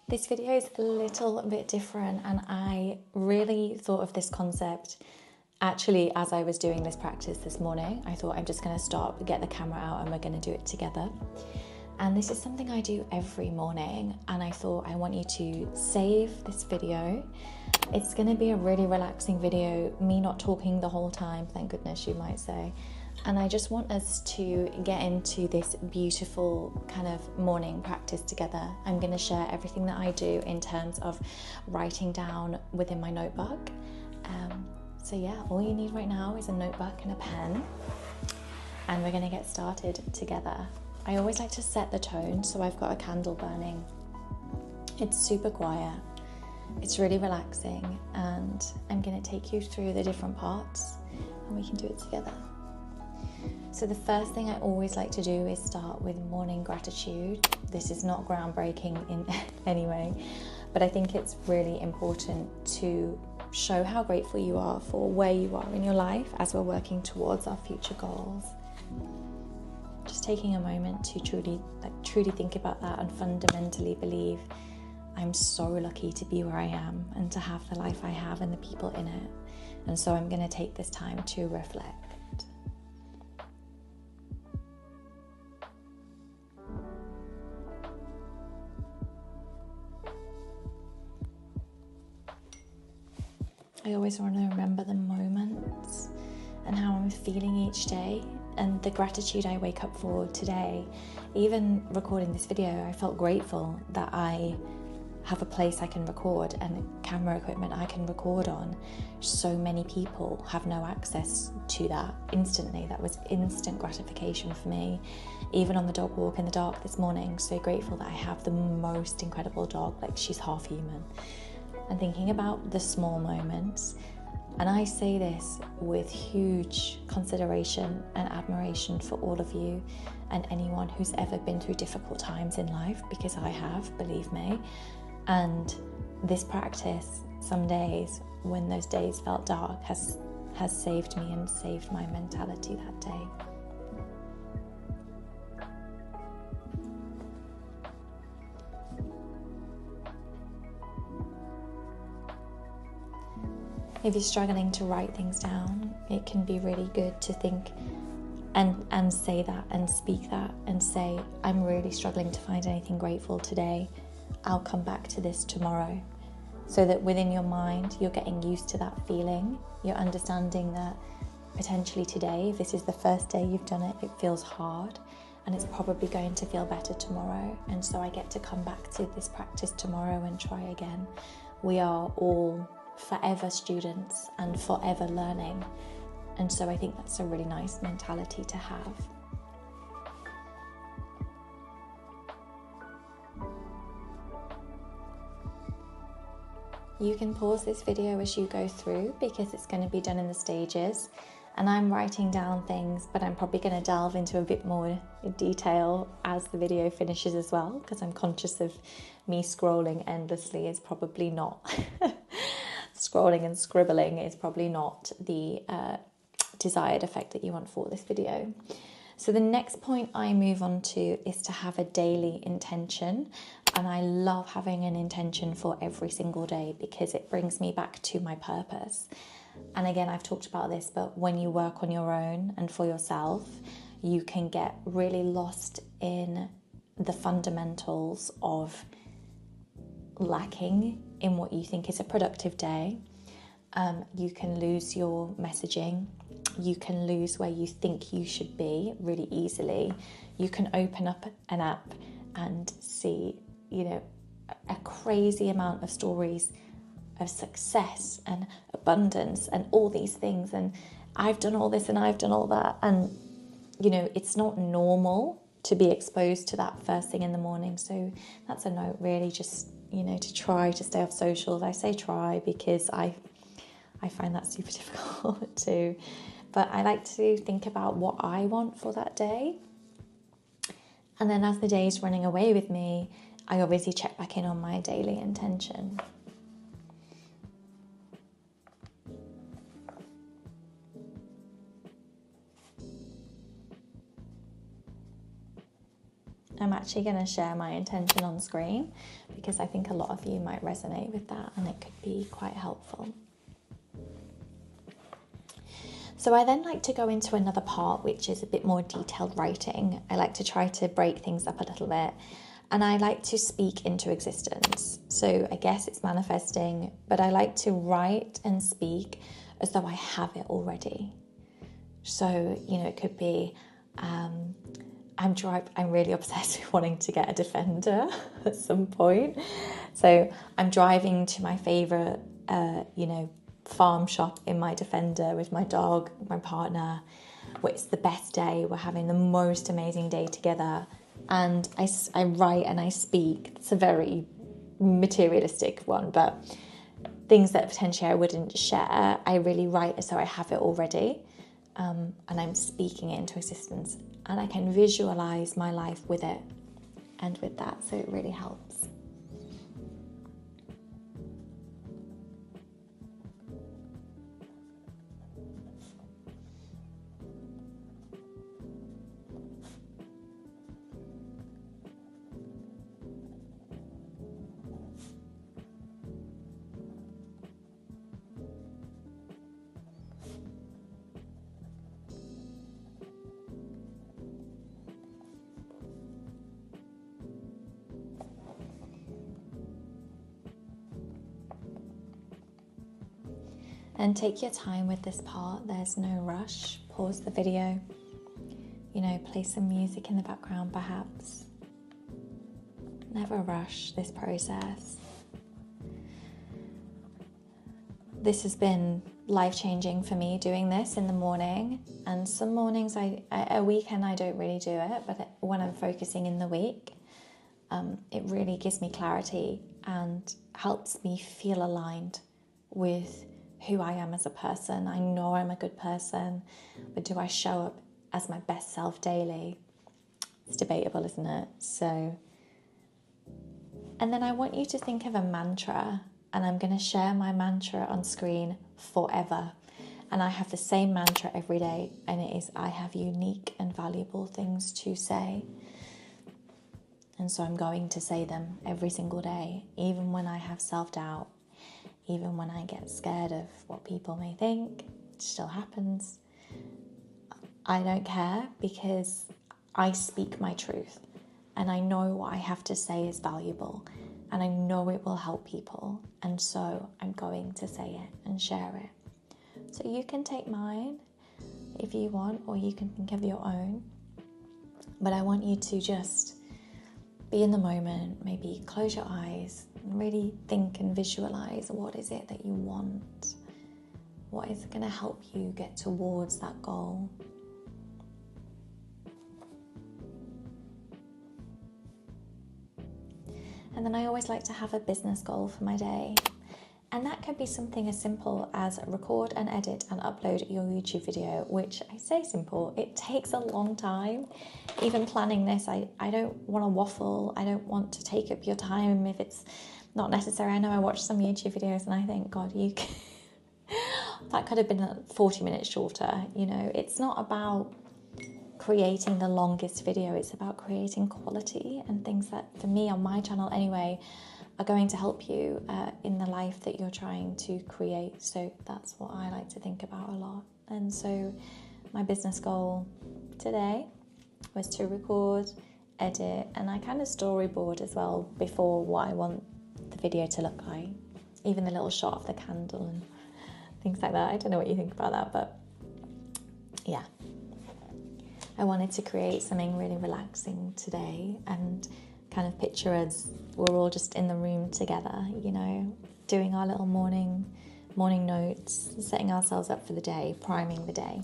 This video is a little bit different, and I really thought of this concept actually as I was doing this practice this morning. I thought I'm just going to stop, get the camera out, and we're going to do it together. And this is something I do every morning, and I thought I want you to save this video. It's going to be a really relaxing video, me not talking the whole time, thank goodness you might say. And I just want us to get into this beautiful kind of morning practice together. I'm going to share everything that I do in terms of writing down within my notebook. So yeah, all you need right now is a notebook and a pen, and we're going to get started together. I always like to set the tone, so I've got a candle burning. It's super quiet, it's really relaxing, and I'm going to take you through the different parts and we can do it together. So the first thing I always like to do is start with morning gratitude. This is not groundbreaking in any way, but I think it's really important to show how grateful you are for where you are in your life as we're working towards our future goals. Just taking a moment to truly think about that and fundamentally believe I'm so lucky to be where I am and to have the life I have and the people in it. And so I'm going to take this time to reflect. I always want to remember the moments and how I'm feeling each day and the gratitude I wake up for today. Even recording this video, I felt grateful that I have a place I can record and camera equipment I can record on. So many people have no access to that instantly. That was instant gratification for me. Even on the dog walk in the dark this morning, so grateful that I have the most incredible dog, like she's half human. And thinking about the small moments, and I say this with huge consideration and admiration for all of you and anyone who's ever been through difficult times in life, because I have, believe me. And this practice, some days when those days felt dark, has saved me and saved my mentality that day. If you're struggling to write things down, it can be really good to think and say that and speak that and say, I'm really struggling to find anything grateful today. I'll come back to this tomorrow. So that within your mind, you're getting used to that feeling. You're understanding that potentially today, if this is the first day you've done it, it feels hard and it's probably going to feel better tomorrow. And so I get to come back to this practice tomorrow and try again. We are all forever students and forever learning, and so I think that's a really nice mentality to have. You can pause this video as you go through because it's going to be done in the stages, and I'm writing down things, but I'm probably going to delve into a bit more detail as the video finishes as well, because I'm conscious of me scrolling endlessly is probably not scrolling and scribbling is probably not the desired effect that you want for this video. So the next point I move on to is to have a daily intention. And I love having an intention for every single day because it brings me back to my purpose. And again, I've talked about this, but when you work on your own and for yourself, you can get really lost in the fundamentals of lacking in what you think is a productive day. You can lose your messaging. You can lose where you think you should be really easily. You can open up an app and see, a crazy amount of stories of success and abundance and all these things. And I've done all this and I've done all that. And, it's not normal to be exposed to that first thing in the morning. So that's a note really, just to try to stay off socials. I say try because I find that super difficult too. But I like to think about what I want for that day. And then as the day is running away with me, I obviously check back in on my daily intention. I'm actually going to share my intention on screen because I think a lot of you might resonate with that and it could be quite helpful. So I then like to go into another part, which is a bit more detailed writing. I like to try to break things up a little bit, and I like to speak into existence. So I guess it's manifesting, but I like to write and speak as though I have it already. So, you know, it could be, I'm really obsessed with wanting to get a Defender at some point. So I'm driving to my favourite, farm shop in my Defender with my dog, my partner. It's the best day. We're having the most amazing day together. And I write and I speak. It's a very materialistic one, but things that potentially I wouldn't share, I really write as though I have it already. And I'm speaking it into existence. And I can visualize my life with it and with that. So it really helps. And take your time with this part. There's no rush. Pause the video. Play some music in the background perhaps. Never rush this process. This has been life-changing for me doing this in the morning. And some mornings, a weekend I don't really do it, but when I'm focusing in the week, it really gives me clarity and helps me feel aligned with who I am as a person. I know I'm a good person, but do I show up as my best self daily? It's debatable, isn't it? So, and then I want you to think of a mantra, and I'm going to share my mantra on screen forever. And I have the same mantra every day, and it is, I have unique and valuable things to say. And so I'm going to say them every single day, even when I have self-doubt. Even when I get scared of what people may think, it still happens. I don't care because I speak my truth and I know what I have to say is valuable and I know it will help people. And so I'm going to say it and share it. So you can take mine if you want, or you can think of your own. But I want you to just be in the moment, maybe close your eyes, and really think and visualize what is it that you want? What is going to help you get towards that goal? And then I always like to have a business goal for my day. And that could be something as simple as record and edit and upload your YouTube video, which I say simple, it takes a long time. Even planning this, I don't want to waffle. I don't want to take up your time if it's not necessary. I know I watch some YouTube videos and I think, God, that could have been 40 minutes shorter. It's not about creating the longest video. It's about creating quality and things that, for me on my channel anyway, are going to help you in the life that you're trying to create. So that's what I like to think about a lot. And so my business goal today was to record, edit, and I kind of storyboard as well before what I want the video to look like. Even the little shot of the candle and things like that. I don't know what you think about that, but yeah. I wanted to create something really relaxing today and kind of picture us, we're all just in the room together, doing our little morning notes, setting ourselves up for the day, priming the day.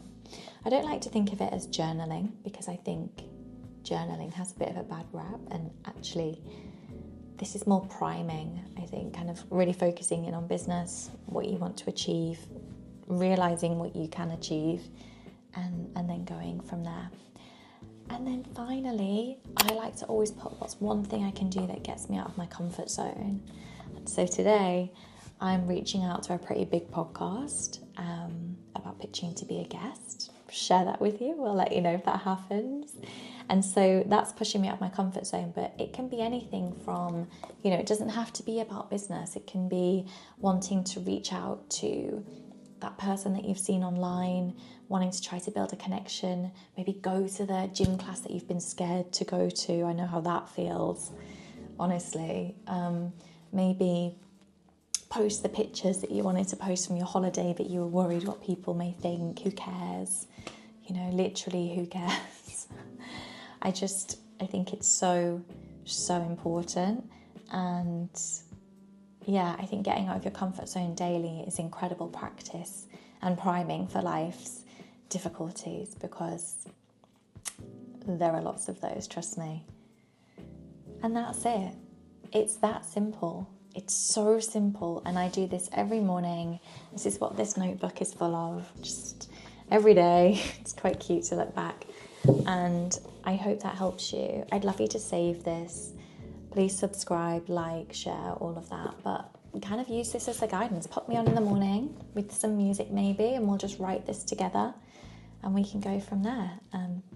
I don't like to think of it as journaling because I think journaling has a bit of a bad rap, and actually this is more priming, I think, kind of really focusing in on business, what you want to achieve, realizing what you can achieve, and then going from there. And then finally, I like to always put what's one thing I can do that gets me out of my comfort zone. So today, I'm reaching out to a pretty big podcast about pitching to be a guest. share that with you. I'll let you know if that happens. And so that's pushing me out of my comfort zone, but it can be anything from, it doesn't have to be about business. It can be wanting to reach out to that person that you've seen online, wanting to try to build a connection, maybe go to the gym class that you've been scared to go to. I know how that feels, honestly. Maybe post the pictures that you wanted to post from your holiday, but you were worried what people may think. Who cares? Literally, who cares? I think it's so important. And yeah, I think getting out of your comfort zone daily is incredible practice and priming for life's difficulties, because there are lots of those, trust me. And that's it. It's that simple. It's so simple. And I do this every morning. This is what this notebook is full of, just every day. It's quite cute to look back. And I hope that helps you. I'd love you to save this. Please subscribe, like, share, all of that. But kind of use this as a guidance. Pop me on in the morning with some music maybe, and we'll just write this together and we can go from there.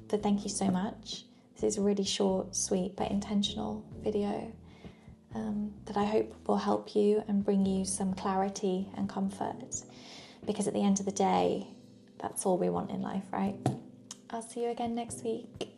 But thank you so much. This is a really short, sweet, but intentional video that I hope will help you and bring you some clarity and comfort. Because at the end of the day, that's all we want in life, right? I'll see you again next week.